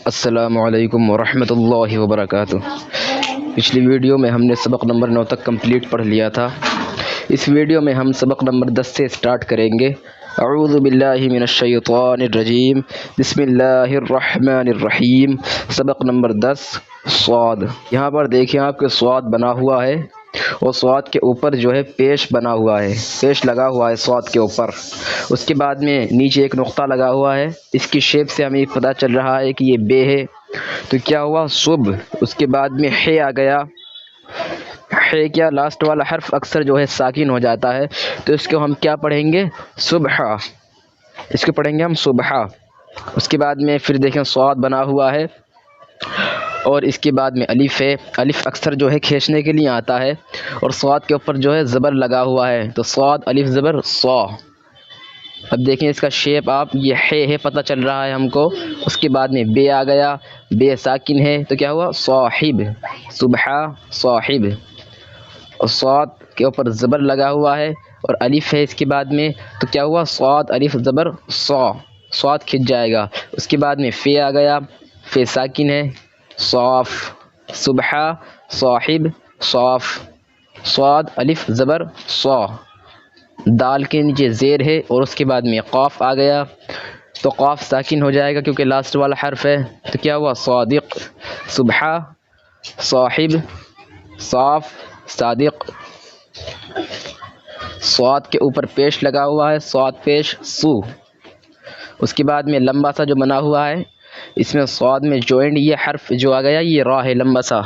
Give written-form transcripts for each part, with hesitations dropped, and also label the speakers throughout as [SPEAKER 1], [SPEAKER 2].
[SPEAKER 1] अस्सलामुअलैकुम वरहमतुल्लाहि वबरकातुह। पिछली वीडियो में हमने सबक नंबर 9 तक कंप्लीट पढ़ लिया था। इस वीडियो में हम सबक नंबर 10 से स्टार्ट करेंगे। अऊज़ु बिल्लाहि मिनश्शैतानिर रजीम, बिस्मिल्लाहिर रहमानिर रहीम। सबक नंबर 10 स्वाद। यहाँ पर देखिए आपके स्वाद बना हुआ है और स्वाद के ऊपर जो है पेश बना हुआ है, पेश लगा हुआ है स्वाद के ऊपर। उसके बाद में नीचे एक नुक्ता लगा हुआ है। इसकी शेप से हमें पता चल रहा है कि ये बे है। तो क्या हुआ, सुब। उसके बाद में है आ गया। है क्या, लास्ट वाला हर्फ अक्सर जो है साकिन हो जाता है, तो इसको हम क्या पढ़ेंगे, सुबह। इसको पढ़ेंगे हम सुबह। उसके बाद में फिर देखें स्वाद बना हुआ है और इसके बाद में अलिफ है। अलिफ अक्सर जो है खींचने के लिए आता है और स्वाद के ऊपर जो है ज़बर लगा हुआ है, तो स्वाद अलिफ ज़बर सौ। अब देखें इसका शेप आप, ये है पता चल रहा है हमको। उसके बाद में बे आ गया, बे साकिन है, तो क्या हुआ, साहिब, सुबह साहिब। और स्वाद के ऊपर ज़बर लगा हुआ है और अलिफ है इसके बाद में, तो क्या हुआ, स्वाद अलिफ ज़बर सौ, स्वाद खिंच जाएगा। उसके बाद में फ़े आ गया, फ़े साकिन है, सौफ, सुबह साहिब सौफ। स्वाद अलिफ ज़बर सौ। दाल के नीचे ज़ेर है और उसके बाद में क़ाफ आ गया, तो क़ाफ साकिन हो जाएगा क्योंकि लास्ट वाला हर्फ है। तो क्या हुआ, सादिक, सुबह साहिब साफ सादिक। स्वाद के ऊपर पेश लगा हुआ है, स्वाद पेश सू। उसके बाद में लंबा सा जो बना हुआ है, इसमें स्वाद में जॉइंट ये हर्फ जो आ गया, ये रा है लंबा सा।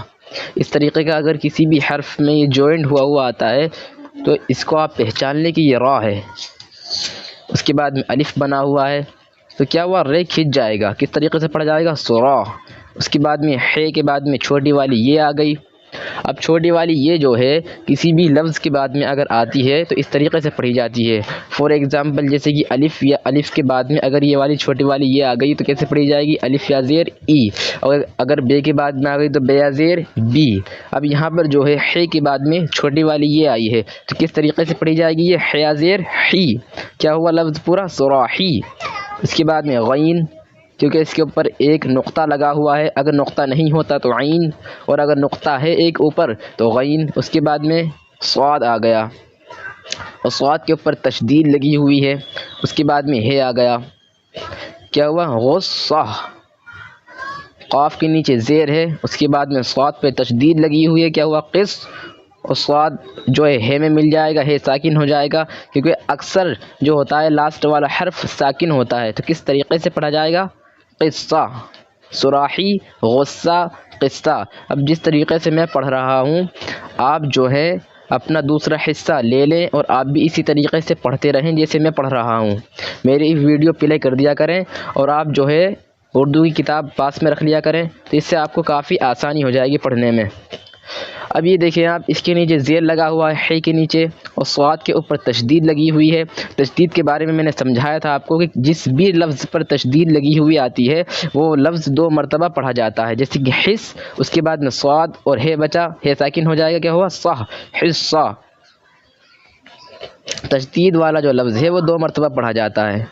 [SPEAKER 1] इस तरीके का अगर किसी भी हर्फ में ये जॉइंट हुआ आता है तो इसको आप पहचान लें कि ये रा है। उसके बाद में अलिफ बना हुआ है, तो क्या हुआ, रे खिंच जाएगा। किस तरीके से पढ़ा जाएगा, सुरा। उसके बाद में है के बाद में छोटी वाली ये आ गई। अब छोटी वाली ये जो है किसी भी लफ्ज़ के बाद में अगर आती है तो इस तरीके से पढ़ी जाती है। फॉर एग्ज़ाम्पल जैसे कि अलिफ, या अलिफ के बाद में अगर ये वाली छोटी वाली ये आ गई तो कैसे पढ़ी जाएगी, अलिफ या ज़ेर ई। और अगर बे के बाद में आ गई तो बे या ज़ेर बी। अब यहाँ पर जो है के बाद में छोटी वाली ये आई है, तो किस तरीके से पढ़ी जाएगी, ये है या ज़ेर ही। क्या हुआ, लफ्ज़ पूरा सुराही। इसके बाद में गैन, क्योंकि इसके ऊपर एक नुक्ता लगा हुआ है, अगर नुक्ता नहीं होता तो आइन, और अगर नुक्ता है एक ऊपर तो गैन। उसके बाद में स्वाद आ गया और स्वाद के ऊपर तशदीद लगी हुई है। उसके बाद में है आ गया, क्या हुआ, गुस्सा। क़ाफ के नीचे ज़ेर है, उसके बाद में स्वाद पे तशदीद लगी हुई है, क्या हुआ, क़िस। और स्वाद जो है में मिल जाएगा, है साकिन हो जाएगा क्योंकि अक्सर जो होता है लास्ट वाला हर्फ साकिन होता है। तो किस तरीके से पढ़ा जाएगा, क़िस्सा, सुराही, गुस्सा, क़िस्सा। अब जिस तरीके से मैं पढ़ रहा हूँ आप जो है अपना दूसरा हिस्सा ले लें और आप भी इसी तरीके से पढ़ते रहें जैसे मैं पढ़ रहा हूँ। मेरी वीडियो प्ले कर दिया करें और आप जो है उर्दू की किताब पास में रख लिया करें, तो इससे आपको काफ़ी आसानी हो जाएगी पढ़ने में। अब ये देखें आप, इसके नीचे ज़ेर लगा हुआ है के नीचे और स्वाद के ऊपर तशदीद लगी हुई है। तशदीद के बारे में मैंने समझाया था आपको कि जिस भी लफ्ज़ पर तशदीद लगी हुई आती है वो लफ्ज़ 2 मरतबा पढ़ा जाता है। जैसे कि हिस, उसके बाद में स्वाद और है बचा, है साकिन हो जाएगा, क्या हुआ, साह, हिस्सा। तशदीद वाला जो लफ्ज़ है वो 2 मरतबा पढ़ा जाता है,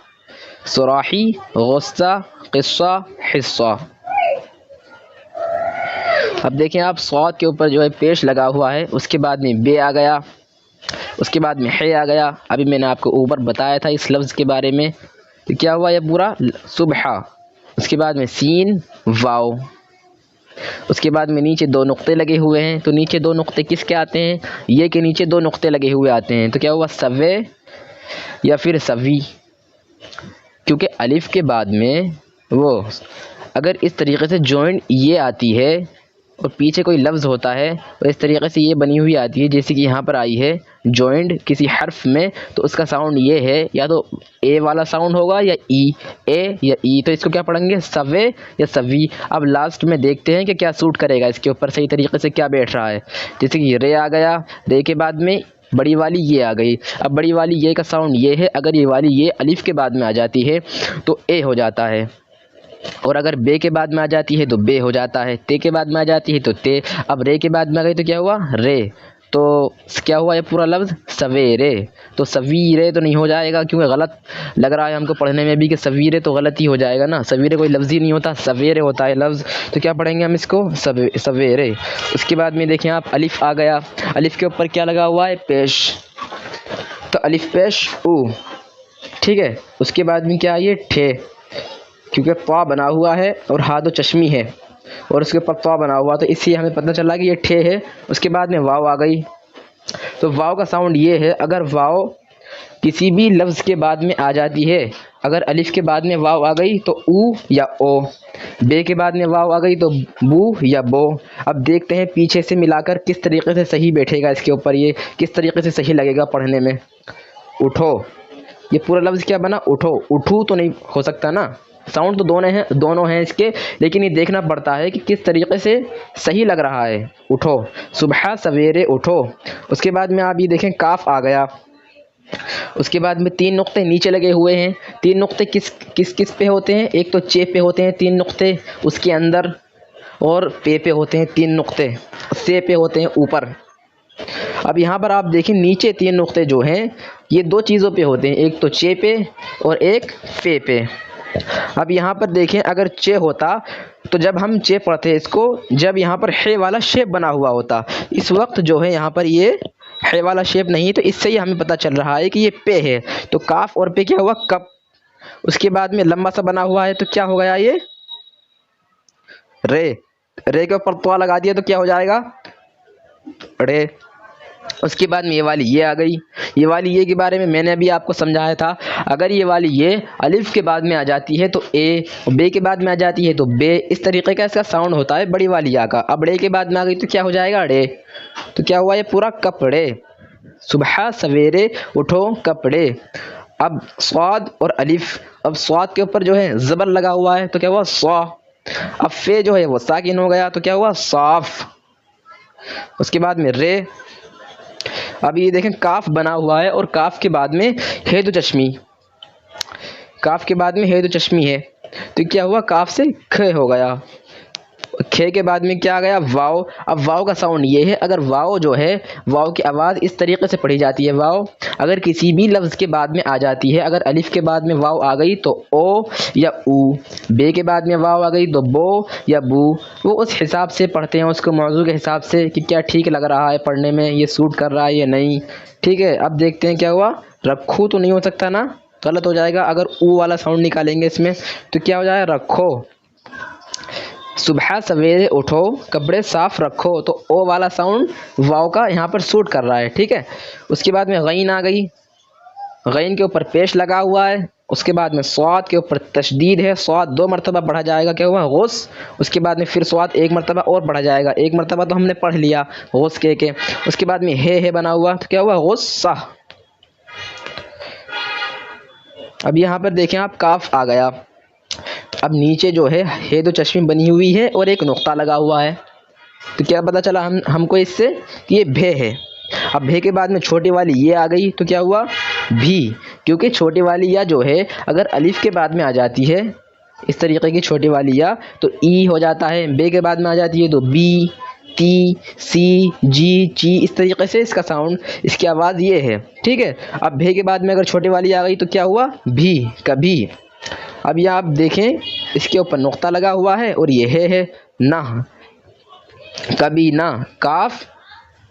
[SPEAKER 1] सुराही, गुस्सा, क़िस्सा, हिस्सा। अब देखें आप, स्वाद के ऊपर जो है पेश लगा हुआ है, उसके बाद में बे आ गया, उसके बाद में है आ गया। अभी मैंने आपको ऊपर बताया था इस लफ्ज़ के बारे में, तो क्या हुआ, ये पूरा सुबह। उसके बाद में सीन, वाओ। उसके बाद में नीचे 2 नुक्ते लगे हुए हैं, तो नीचे 2 नुक्ते किसके आते हैं, ये के नीचे 2 नुक्ते लगे हुए आते हैं, तो क्या हुआ, सवे या फिर सवी। क्योंकि अलिफ के बाद में वो अगर इस तरीके से जॉइंट ये आती है और पीछे कोई लफ्ज़ होता है और इस तरीके से ये बनी हुई आती है, जैसे कि यहाँ पर आई है जॉइंट किसी हर्फ में, तो उसका साउंड ये है, या तो ए वाला साउंड होगा या ई, ए या ई। तो इसको क्या पढ़ेंगे, सवे या सवी। अब लास्ट में देखते हैं कि क्या सूट करेगा इसके ऊपर, सही तरीके से क्या बैठ रहा है। जैसे कि रे आ गया, रे के बाद में बड़ी वाली ये आ गई। अब बड़ी वाली ये का साउंड ये है, अगर ये वाली ये अलिफ के बाद में आ जाती है तो ए हो जाता है, और अगर बे के बाद में आ जाती है तो बे हो जाता है, ते के बाद में आ जाती है तो ते। अब रे के बाद में आ गई तो क्या हुआ, रे। तो क्या हुआ ये पूरा लफ्ज़ सवेरे। तो सवीरे तो नहीं हो जाएगा क्योंकि गलत लग रहा है हमको पढ़ने में भी कि सवीरे तो गलत ही हो जाएगा ना, सवेरे कोई लफ्ज़ ही नहीं होता, सवेरे होता है लफ्ज़। तो क्या पढ़ेंगे हम इसको सवेरे। उसके बाद में देखें आप अलिफ आ गया, अलिफ के ऊपर क्या लगा हुआ है पेश, तो अलिफ पेश ऊ, ठीक है। उसके बाद में क्या है ये ठे, क्योंकि त्वा बना हुआ है और हादो चश्मी है और उसके ऊपर त्वा बना हुआ, तो इससे हमें पता चला कि ये ठे है। उसके बाद में वाव आ गई, तो वाव का साउंड ये है, अगर वाव किसी भी लफ्ज़ के बाद में आ जाती है, अगर अलिफ के बाद में वाव आ गई तो ऊ या ओ, बे के बाद में वाव आ गई तो बू या बो। अब देखते हैं पीछे से मिलाकर किस तरीके से सही बैठेगा इसके ऊपर, ये किस तरीके से सही लगेगा पढ़ने में। उठो, ये पूरा लफ्ज़ क्या बना उठो, उठू तो नहीं हो सकता ना, साउंड तो दोनों हैं इसके, लेकिन ये देखना पड़ता है कि किस तरीके से सही लग रहा है। उठो, सुबह सवेरे उठो। उसके बाद में आप ये देखें काफ आ गया, उसके बाद में 3 नुक्ते नीचे लगे हुए हैं। 3 नुक्ते किस पे होते हैं, एक तो चे पे होते हैं 3 नुक्ते उसके अंदर, और पे होते हैं 3 नुक्ते, से पे होते हैं ऊपर। अब यहाँ पर आप देखें नीचे 3 नुक्ते जो हैं ये 2 चीज़ों पे होते हैं, एक तो चे पे और एक पे। अब यहाँ पर देखें अगर चे होता तो जब हम चे पढ़ते इसको, जब यहाँ पर हे वाला शेप बना हुआ होता, इस वक्त जो है यहाँ पर ये हे वाला शेप नहीं, तो इससे ही हमें पता चल रहा है कि ये पे है। तो काफ और पे क्या हुआ कप, उसके बाद में लंबा सा बना हुआ है तो क्या हो गया ये रे, रे के ऊपर त्वा लगा दिया तो क्या हो जाएगा रे। उसके बाद में ये वाली ये आ गई, ये वाली ये के बारे में मैंने अभी आपको समझाया था, अगर ये वाली ये अलिफ के बाद में आ जाती है तो ए, और बे के बाद में आ जाती है तो बे, इस तरीके का इसका साउंड होता है बड़ी वाली या का। अब रे के बाद में आ गई तो क्या हो जाएगा रे, तो क्या हुआ ये पूरा कपड़े, सुबह सवेरे उठो कपड़े। अब स्वाद और अलिफ, अब स्वाद के ऊपर जो है ज़बर लगा हुआ है तो क्या हुआ स्वा, अब फे जो है वो साकिन हो गया तो क्या हुआ साफ। उसके बाद में रे, अब ये देखें काफ बना हुआ है और काफ के बाद में है तो चश्मी, काफ के बाद में है तो चश्मी है, तो क्या हुआ काफ से ख हो गया, खे के बाद में क्या आ गया वाव। अब वाव का साउंड ये है, अगर वाव जो है वाव की आवाज़ इस तरीके से पढ़ी जाती है, वाव अगर किसी भी लफ्ज़ के बाद में आ जाती है, अगर अलिफ के बाद में वाव आ गई तो ओ या ऊ, बे के बाद में वाव आ गई तो बो या बू। वो उस हिसाब से पढ़ते हैं, उसको मौजू के हिसाब से कि क्या ठीक लग रहा है पढ़ने में, ये सूट कर रहा है या नहीं, ठीक है। अब देखते हैं क्या हुआ, रखू तो नहीं हो सकता ना, गलत हो जाएगा। अगर ऊ वाला साउंड निकालेंगे इसमें तो क्या हो जाएगा रखो, सुबह सवेरे उठो कपड़े साफ रखो, तो ओ वाला साउंड वाव का यहाँ पर सूट कर रहा है, ठीक है। उसके बाद में गईन आ गई, गईन के ऊपर पेश लगा हुआ है, उसके बाद में स्वाद के ऊपर तशदीद है, स्वाद 2 मरतबा पढ़ा जाएगा, क्या हुआ गुस। उसके बाद में फिर स्वाद 1 मरतबा और पढ़ा जाएगा, 1 मरतबा तो हमने पढ़ लिया गुस के। उसके बाद में है बना हुआ तो क्या हुआ गुस्सा। अब यहाँ पर देखें आप काफ आ गया, अब नीचे जो है तो चश्मी बनी हुई है और एक नुक्ता लगा हुआ है, तो क्या पता चला हमको इससे कि ये भे है। अब भे के बाद में छोटी वाली ये आ गई तो क्या हुआ भी, क्योंकि छोटी वाली या जो है अगर अलिफ के बाद में आ जाती है इस तरीके की छोटी वाली या तो ई हो जाता है, बे के बाद में आ जाती है तो बी, ती, सी, जी, ची, इस तरीके से इसका साउंड, इसकी आवाज़ ये है, ठीक है। अब भे के बाद में अगर छोटी वाली आ गई तो क्या हुआ भी, कभी। अब यह आप देखें इसके ऊपर नुक्ता लगा हुआ है और ये है ना, कभी ना, काफ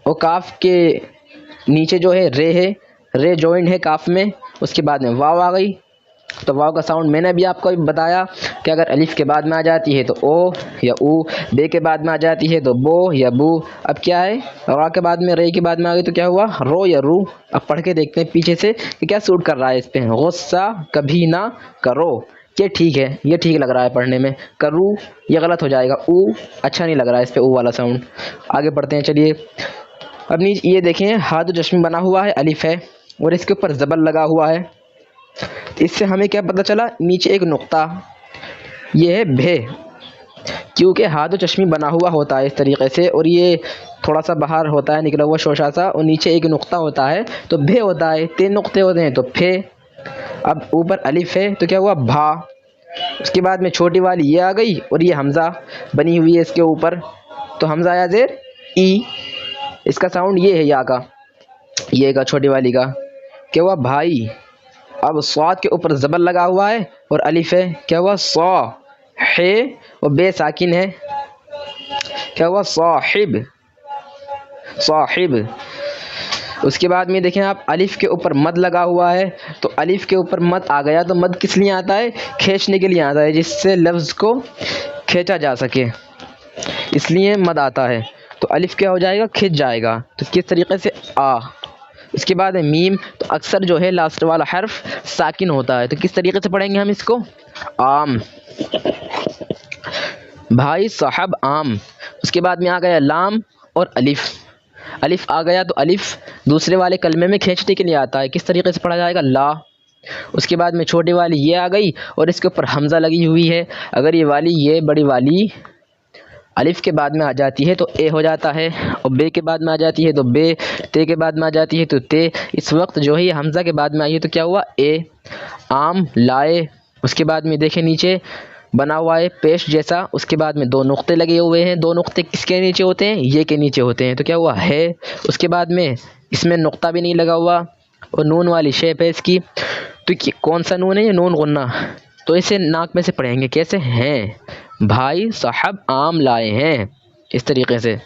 [SPEAKER 1] और काफ के नीचे जो है रे जॉइंट है काफ में। उसके बाद में वाव आ गई, तो वाव का साउंड मैंने भी आपको बताया कि अगर अलिफ के बाद में आ जाती है तो ओ या ऊ, बे के बाद में आ जाती है तो बो या बू। अब क्या है रा के बाद में रे के बाद में आ गई तो क्या हुआ रो या रू। अब पढ़ के देखते हैं पीछे से कि क्या सूट कर रहा है इस पर, गुस्सा कभी ना करो, ये ठीक है, ये ठीक लग रहा है पढ़ने में। करूँ ये गलत हो जाएगा, ऊ अच्छा नहीं लग रहा है इस पर ऊ वाला साउंड। आगे पढ़ते हैं चलिए। अब नीचे ये देखें हाथ चश्मी बना हुआ है, अलिफ है और इसके ऊपर ज़बर लगा हुआ है, इससे हमें क्या पता चला नीचे एक नुक्ता, ये है भे, क्योंकि हाथ चश्मी बना हुआ होता है इस तरीके से और ये थोड़ा सा बाहर होता है निकला हुआ शोशा सा, और नीचे एक नुक्ता होता है तो भे होता है, 3 नुक्ते होते हैं तो फे। अब ऊपर अलिफ है तो क्या हुआ भा। उसके बाद में छोटी वाली ये आ गई और ये हमज़ा बनी हुई है इसके ऊपर, तो हमज़ा या ज़ेर ई, इसका साउंड ये है या का, ये का छोटी वाली का। क्या हुआ भाई, अब स्वाद के ऊपर ज़बर लगा हुआ है और अलिफ है, क्या हुआ सौ है और बे साकिन है, क्या हुआ साहिब, साहिब। उसके बाद में देखें आप, अलिफ के ऊपर मद लगा हुआ है, तो अलिफ के ऊपर मद आ गया, तो मद किस लिए आता है, खींचने के लिए आता है, जिससे लफ्ज़ को खींचा जा सके, इसलिए मद आता है। तो अलिफ क्या हो जाएगा, खिंच जाएगा। तो किस तरीके से आ। उसके बाद है मीम, तो अक्सर जो है लास्ट वाला हर्फ साकिन होता है, तो किस तरीके से पढ़ेंगे हम इसको, आम, भाई साहब आम। उसके बाद में आ गया लाम और अलिफ, अलिफ आ गया, तो अलिफ दूसरे वाले कलमे में खींचने के लिए आता है, किस तरीके से पढ़ा जाएगा, ला। उसके बाद में छोटी वाली ये आ गई और इसके ऊपर हमज़ा लगी हुई है, अगर ये वाली ये बड़ी वाली अलिफ के बाद में आ जाती है तो ए हो जाता है, और बे के बाद में आ जाती है तो बे, ते के बाद में आ जाती है तो ते। इस वक्त जो है ये हमज़ा के बाद में आई है, तो क्या हुआ ए, आम लाए। उसके बाद में देखें नीचे बना हुआ है पेश जैसा, उसके बाद में दो नुक्ते लगे हुए हैं, दो नुक्ते किसके नीचे होते हैं, ये के नीचे होते हैं, तो क्या हुआ है। उसके बाद में इसमें नुक्ता भी नहीं लगा हुआ और नून वाली शेप है इसकी, तो कौन सा नून है, ये नून गुन्ना, तो इसे नाक में से पढ़ेंगे, कैसे हैं, भाई साहब आम लाए हैं, इस तरीके से।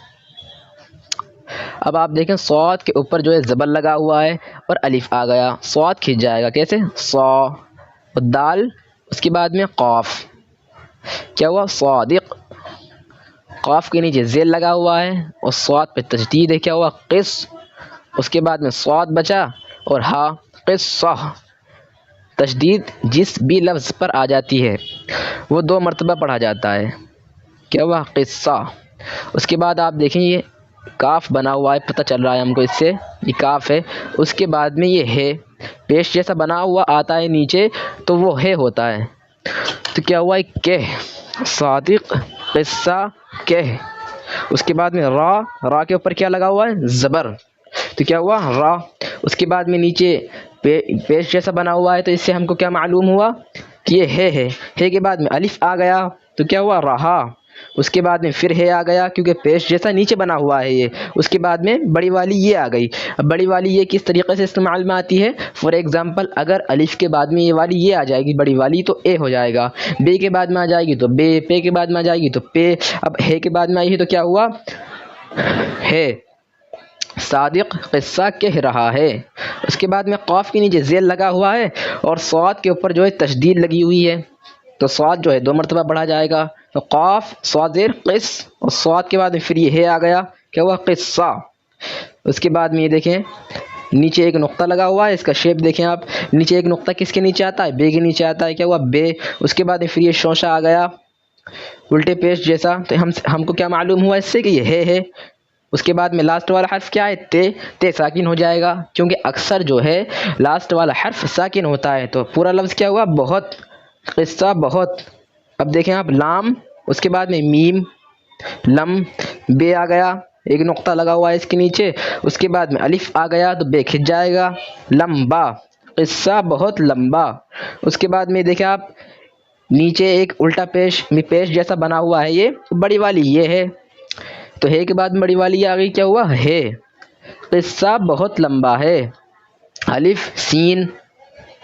[SPEAKER 1] अब आप देखें सौद के ऊपर जो है ज़बर लगा हुआ है और अलिफ आ गया, सौद खिंच जाएगा, कैसे, सौ और दाल, उसके बाद में कौफ, क्या हुआ सादिक, कौफ के नीचे जेल लगा हुआ है और स्वाद पे तजदीद है, क्या हुआ किस। उसके बाद में स्वाद बचा और हा, किस्सा, तजदीद जिस भी लफ्ज़ पर आ जाती है वो 2 मरतबा पढ़ा जाता है, क्या हुआ किस्सा। उसके बाद आप देखें ये काफ बना हुआ है, पता चल रहा है हमको इससे, ये काफ है। उसके बाद में ये है, पेश जैसा बना हुआ आता है नीचे, तो वो है होता है, तो क्या हुआ है कह, सादिक किस्सा कह। उसके बाद में रा, रा के ऊपर क्या लगा हुआ है, ज़बर, तो क्या हुआ रा। उसके बाद में नीचे पेश जैसा बना हुआ है, तो इससे हमको क्या मालूम हुआ कि ये है के बाद में अलिफ आ गया, तो क्या हुआ रहा। उसके बाद में फिर है आ गया, क्योंकि पेश जैसा नीचे बना हुआ है ये। उसके बाद में बड़ी वाली ये आ गई। अब बड़ी वाली ये किस तरीके से इस्तेमाल में आती है, फॉर एग्जांपल अगर अलिफ के बाद में ये वाली ये आ जाएगी बड़ी वाली, तो ए हो जाएगा, बे के बाद में आ जाएगी तो बे, पे के बाद में आ जाएगी तो पे। अब है के बाद में आई है तो क्या हुआ है, सादिक किस्सा कह रहा है। उसके बाद में कौफ के नीचे जेल लगा हुआ है और स्वाद के ऊपर जो है तशदीद लगी हुई है, तो स्वाद जो है 2 मरतबा बढ़ा जाएगा, तो कौफ स्वादेर किस, और स्वाद के बाद में फिर ये है आ गया, क्या हुआ किस्सा। उसके बाद में ये देखें नीचे एक नुक्ता लगा हुआ है, इसका शेप देखें आप, नीचे एक नुक्ता किसके नीचे आता है, बे के नीचे आता है, क्या हुआ बे। उसके बाद में फिर ये शोशा आ गया उल्टे पेश जैसा, तो हमको क्या मालूम हुआ इससे कि ये है। उसके बाद में लास्ट वाला हर्फ क्या है, ते साकिन हो जाएगा, क्योंकि अक्सर जो है लास्ट वाला हर्फ साकिन होता है। तो पूरा लफ्ज़ क्या हुआ, बहुत, किस्सा बहुत। अब देखें आप लाम, उसके बाद में मीम, लम, बे आ गया, एक नुक्ता लगा हुआ है इसके नीचे। उसके बाद में अलिफ आ गया तो बे खिंच जाएगा, लंबा, किस्सा बहुत लंबा। उसके बाद में देखें आप नीचे एक उल्टा पेश जैसा बना हुआ है, ये बड़ी वाली ये है, तो है के बाद बड़ी वाली आ गई, क्या हुआ है, किस्सा बहुत लंबा है। अलिफ सीन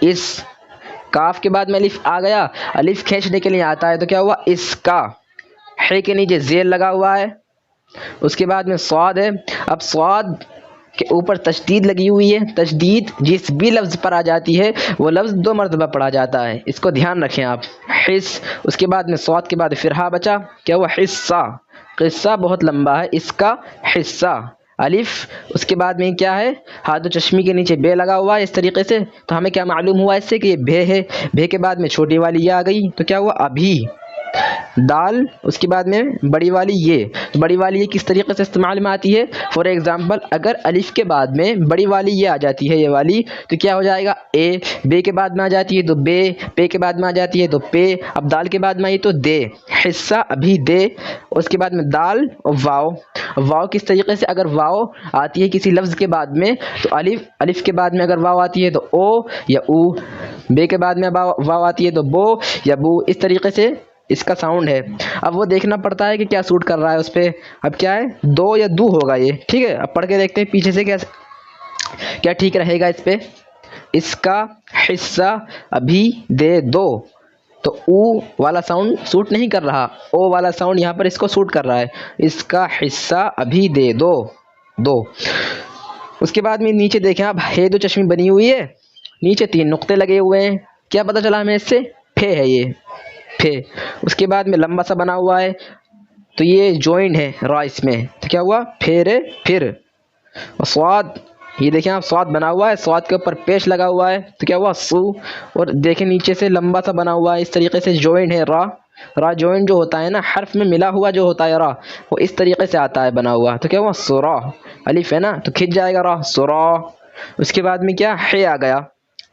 [SPEAKER 1] इस, काफ के बाद में अलिफ आ गया, अलिफ खींचने के लिए आता है, तो क्या हुआ इसका, है के नीचे जेल लगा हुआ है। उसके बाद में स्वाद है, अब स्वाद के ऊपर तशदीद लगी हुई है, तशदीद जिस भी लफ्ज़ पर आ जाती है वो लफ्ज़ 2 मरतबा पढ़ा जाता है, इसको ध्यान रखें आप, हिस्स। उसके बाद में स्वाद के बाद फिर हा बचा, क्या हुआ हिस्सा, किस्सा बहुत लंबा है, इसका हिस्सा। अलिफ, उसके बाद में क्या है, हाथ चश्मी के नीचे बे लगा हुआ है इस तरीके से, तो हमें क्या मालूम हुआ इससे कि ये बे है। बे के बाद में छोटी वाली ये आ गई, तो क्या हुआ अभी। दाल, उसके बाद में बड़ी वाली ये, तो बड़ी वाली ये किस तरीके से इस्तेमाल में आती है, फॉर एग्जांपल अगर अलिफ के बाद में बड़ी वाली ये आ जाती है, ये वाली, तो क्या हो जाएगा ए, बे के बाद में आ जाती है तो बे, पे के बाद में आ जाती है तो पे, अब दाल के बाद में आई तो दे, हिस्सा अभी दे। उसके बाद में दाल और वाव, वाव किस तरीके से, अगर वाव आती है किसी लफ्ज़ के बाद में तो अलिफ के बाद में अगर वाव आती है तो ओ या ऊ, बे के बाद में वाव आती है तो बो या बू, इस तरीके से इसका साउंड है। अब वो देखना पड़ता है कि क्या सूट कर रहा है उस पर। अब क्या है, दो या दू होगा ये, ठीक है। अब पढ़ के देखते हैं पीछे से क्या क्या ठीक रहेगा इस पर। इसका हिस्सा अभी दे दो, तो ऊ वाला साउंड सूट नहीं कर रहा, ओ वाला साउंड यहाँ पर इसको सूट कर रहा है। इसका हिस्सा अभी दे दो, दो। उसके बाद में नीचे देखें आप, हे दो चश्मी बनी हुई है, नीचे 3 नुक्ते लगे हुए हैं। क्या पता चला हमें इससे, फे है ये, फे। उसके बाद में लंबा सा बना हुआ है, तो ये जॉइंट है रा इसमें, तो क्या हुआ, फेर फिर। और स्वाद, ये देखें आप, स्वाद बना हुआ है, स्वाद के ऊपर पेश लगा हुआ है, तो क्या हुआ, सू। और देखें नीचे से लंबा सा बना हुआ है, इस तरीके से जॉइंट है रा। रा जॉइंट जो होता है ना, हर्फ में मिला हुआ जो होता है रा, वो इस तरीके से आता है बना हुआ, तो क्या हुआ, सुरा। अलिफ है ना, तो खिंच जाएगा रा, सुरा। उसके बाद में क्या, हे आ गया,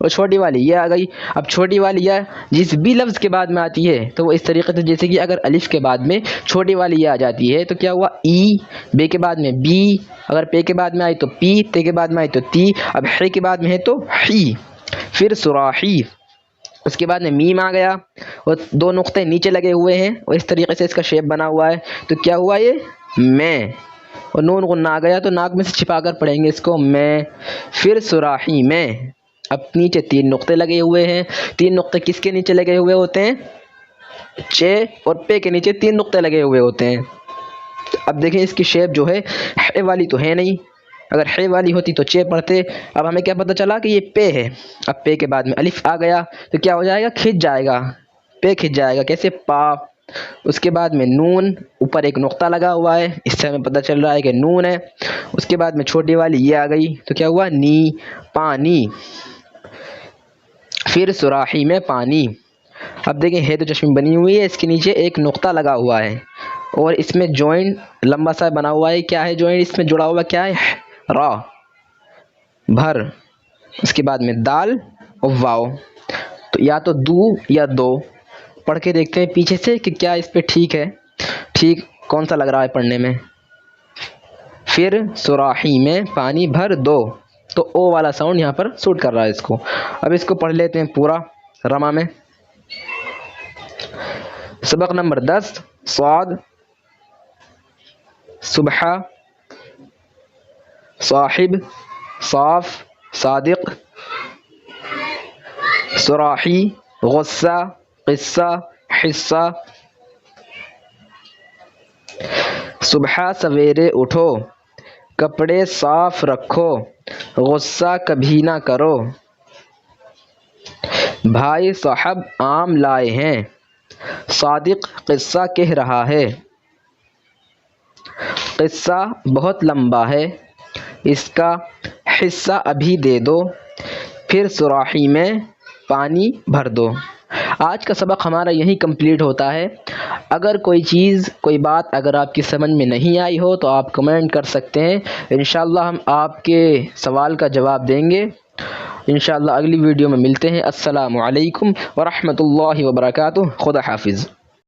[SPEAKER 1] और छोटी वाली ये आ गई। अब छोटी वाली यह जिस भी लफ्ज़ के बाद में आती है, तो वो इस तरीके से, जैसे कि अगर अलिफ के बाद में छोटी वाली ये आ जाती है, तो क्या हुआ, ई। बे के बाद में बी, अगर पे के बाद में आई तो पी, ते के बाद में आई तो ती, अब हे के बाद में है तो ही। फिर सुराही। उसके बाद में मीम आ गया, और 2 नुक्ते नीचे लगे हुए हैं, और इस तरीके से इसका शेप बना हुआ है, तो क्या हुआ, ये मैं। और नून गुन्ना आ गया, तो नाक में से छिपा कर पढ़ेंगे इसको, मैं। फिर सुराही में। अब नीचे 3 नुक्ते लगे हुए हैं। 3 नुक्ते किसके नीचे लगे हुए होते हैं, चे और पे के नीचे 3 नुक्ते लगे हुए होते हैं। अब देखें इसकी शेप जो है वाली तो है नहीं, अगर है वाली होती तो चे पढ़ते। अब हमें क्या पता चला कि ये पे है। अब पे के बाद में अलिफ आ गया, तो क्या हो जाएगा, खिंच जाएगा, पे खिंच जाएगा, कैसे, पा। उसके बाद में नून, ऊपर एक नुक्ता लगा हुआ है, इससे हमें पता चल रहा है कि नून है। उसके बाद में छोटी वाली ये आ गई, तो क्या हुआ, नी, पानी। फिर सुराही में पानी। अब देखें, है तो चश्मी बनी हुई है, इसके नीचे एक नुक्ता लगा हुआ है, और इसमें जॉइंट लंबा सा बना हुआ है। क्या है जॉइंट इसमें जुड़ा हुआ, क्या है, रा, भर। उसके बाद में दाल और वाव, तो या तो दू या दो। पढ़ के देखते हैं पीछे से कि क्या इस पे ठीक है, ठीक कौन सा लग रहा है पढ़ने में। फिर सुराही में पानी भर दो, तो ओ वाला साउंड यहाँ पर सूट कर रहा है इसको। अब इसको पढ़ लेते हैं पूरा रमा में। सबक नंबर 10, स्वाद, सुबह, साहिब, साफ, सादिक, सुराही, गुस्सा, किस्सा, हिस्सा। सुबह सवेरे उठो, कपड़े साफ रखो, गुस्सा कभी ना करो। भाई साहब आम लाए हैं, सादिक किस्सा कह रहा है। किस्सा बहुत लंबा है, इसका हिस्सा अभी दे दो। फिर सुराही में पानी भर दो। आज का सबक हमारा यहीं कंप्लीट होता है। अगर कोई चीज़, कोई बात अगर आपकी समझ में नहीं आई हो तो आप कमेंट कर सकते हैं, इंशाअल्लाह हम आपके सवाल का जवाब देंगे। इंशाअल्लाह अगली वीडियो में मिलते हैं। अस्सलामु अलैकुम व रहमतुल्लाहि व बरकातुहू। खुदा हाफिज़।